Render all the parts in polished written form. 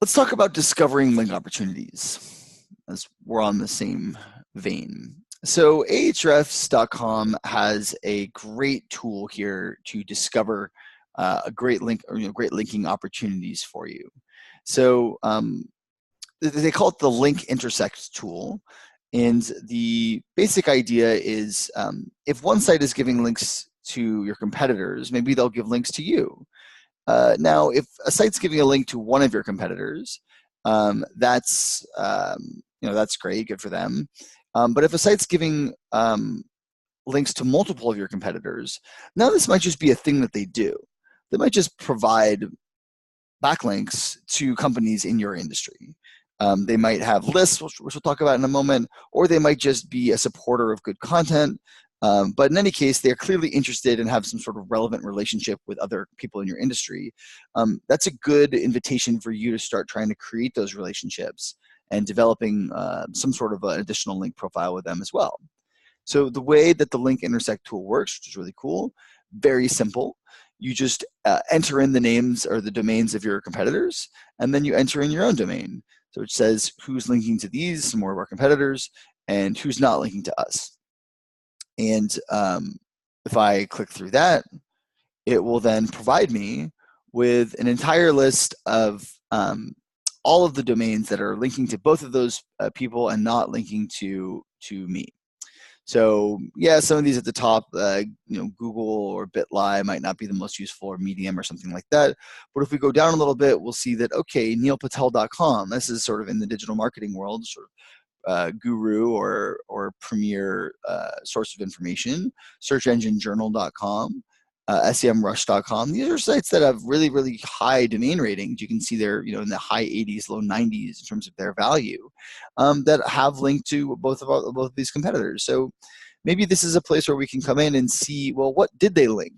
Let's talk about discovering link opportunities, as we're on the same vein. So ahrefs.com has a great tool here to discover a great link or great linking opportunities for you. So they call it the link intersect tool. And the basic idea is if one site is giving links to your competitors, maybe they'll give links to you. Now, if a site's giving a link to one of your competitors, that's that's great, good for them. But if a site's giving links to multiple of your competitors, now this might just be a thing that they do. They might just provide backlinks to companies in your industry. They might have lists, which we'll talk about in a moment, or they might just be a supporter of good content. But in any case, they are clearly interested and have some sort of relevant relationship with other people in your industry. That's a good invitation for you to start trying to create those relationships and developing some sort of an additional link profile with them as well. So the way that the link intersect tool works, which is really cool, very simple. You just enter in the names or the domains of your competitors, and then you enter in your own domain. So it says who's linking to these, some more of our competitors, and who's not linking to us. And if I click through that, it will then provide me with an entire list of all of the domains that are linking to both of those people and not linking to me. So yeah, some of these at the top, Google or Bitly might not be the most useful, or Medium or something like that. But if we go down a little bit, we'll see that, okay, neilpatel.com, this is sort of in the digital marketing world, sort of guru or premier source of information. Searchenginejournal.com, semrush.com. These are sites that have really, really high domain ratings. You can see they're in the high 80s, low 90s in terms of their value, that have linked to both of these competitors. So maybe this is a place where we can come in and see, well, what did they link?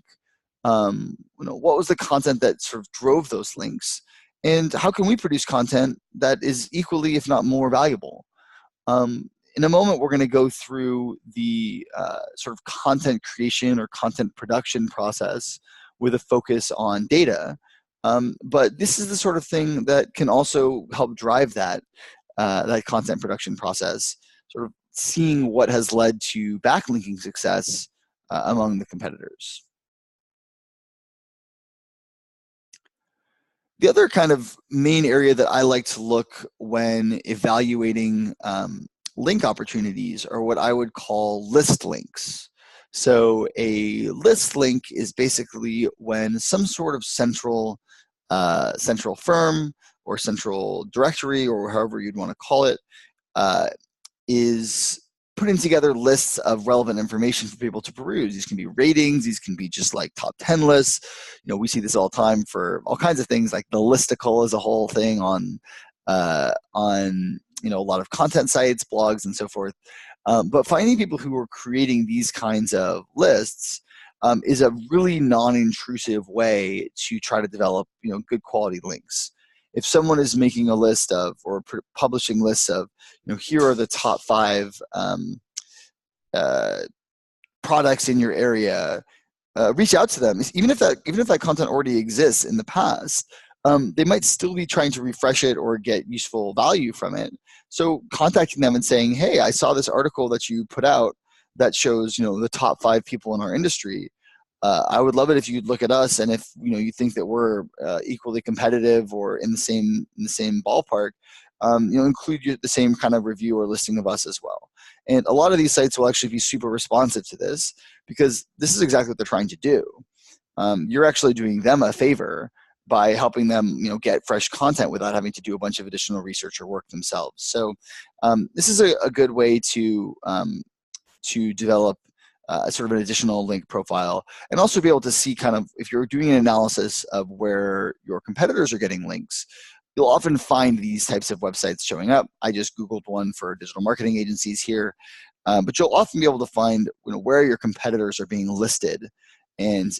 What was the content that sort of drove those links? And how can we produce content that is equally, if not more, valuable? In a moment, we're going to go through the sort of content creation or content production process with a focus on data. But this is the sort of thing that can also help drive that content production process, sort of seeing what has led to backlinking success among the competitors. The other kind of main area that I like to look when evaluating link opportunities are what I would call list links. So a list link is basically when some sort of central firm or central directory, or however you'd want to call it, is putting together lists of relevant information for people to peruse. These can be ratings, these can be just like top 10 lists. We see this all the time for all kinds of things, like the listicle is a whole thing on a lot of content sites, blogs, and so forth. But finding people who are creating these kinds of lists is a really non-intrusive way to try to develop good quality links. If someone is making a list of, or publishing lists of, here are the top 5 products in your area, reach out to them. Even if that content already exists in the past, they might still be trying to refresh it or get useful value from it. So contacting them and saying, hey, I saw this article that you put out that shows the top 5 people in our industry. I would love it if you'd look at us, and if you think that we're equally competitive or in the same ballpark, include the same kind of review or listing of us as well. And a lot of these sites will actually be super responsive to this, because this is exactly what they're trying to do. You're actually doing them a favor by helping them get fresh content without having to do a bunch of additional research or work themselves. So this is a good way to develop sort of an additional link profile, and also be able to see kind of, if you're doing an analysis of where your competitors are getting links, you'll often find these types of websites showing up. I just Googled one for digital marketing agencies here, but you'll often be able to find where your competitors are being listed. And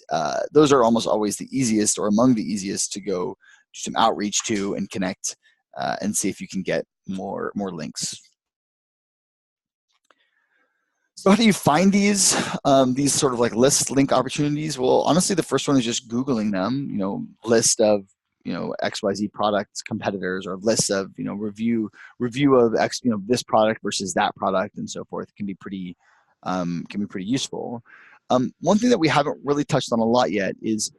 those are almost always the easiest, or among the easiest, to go do some outreach to and connect and see if you can get more links. So how do you find these sort of like link opportunities? Well, honestly, the first one is just Googling them, list of XYZ products competitors, or lists of review of this product versus that product and so forth can be pretty useful. One thing that we haven't really touched on a lot yet is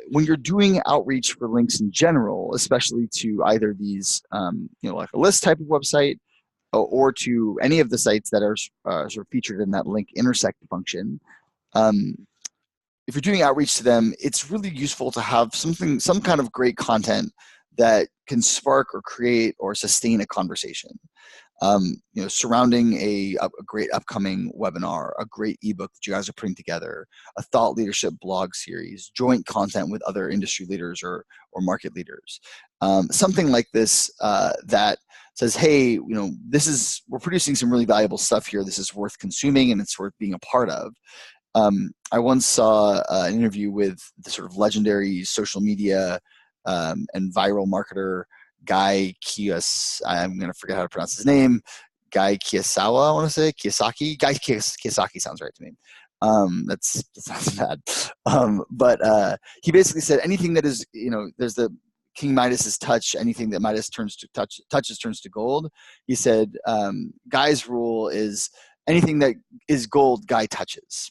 when you're doing outreach for links in general, especially to either these like a list type of website, or to any of the sites that are sort of featured in that link intersect function. If you're doing outreach to them, it's really useful to have some kind of great content that can spark or create or sustain a conversation. Surrounding a great upcoming webinar, a great ebook that you guys are putting together, a thought leadership blog series, joint content with other industry leaders or market leaders. Something like this that says, hey, we're producing some really valuable stuff here. This is worth consuming and it's worth being a part of. I once saw an interview with the sort of legendary social media and viral marketer Guy I'm going to forget how to pronounce his name. Guy Kiyosawa, I want to say. Guy Kiyosaki sounds right to me. That's not bad. But he basically said anything that is, there's the King Midas's touch, anything that Midas touches turns to gold. He said, Guy's rule is anything that is gold, Guy touches.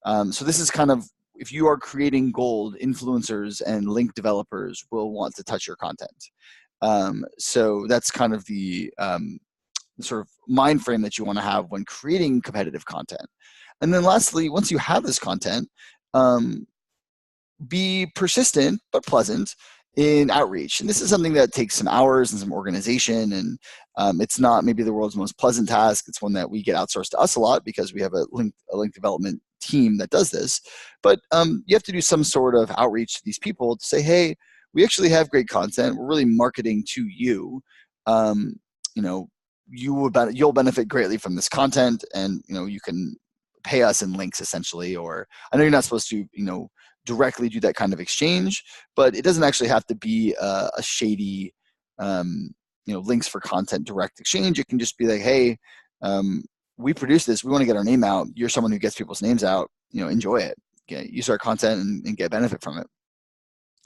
So this is kind of, if you are creating gold, influencers and link developers will want to touch your content. So that's kind of the sort of mind frame that you want to have when creating competitive content. And then lastly, once you have this content, be persistent but pleasant in outreach. And this is something that takes some hours and some organization, and it's not maybe the world's most pleasant task. It's one that we get outsourced to us a lot because we have a link development team that does this. But you have to do some sort of outreach to these people to say, hey, we actually have great content. We're really marketing to you. You'll benefit greatly from this content, and you can pay us in links essentially. Or I know you're not supposed to directly do that kind of exchange, but it doesn't actually have to be a shady links for content direct exchange. It can just be like, hey, we produce this. We want to get our name out. You're someone who gets people's names out. Enjoy it. Use our content and get benefit from it.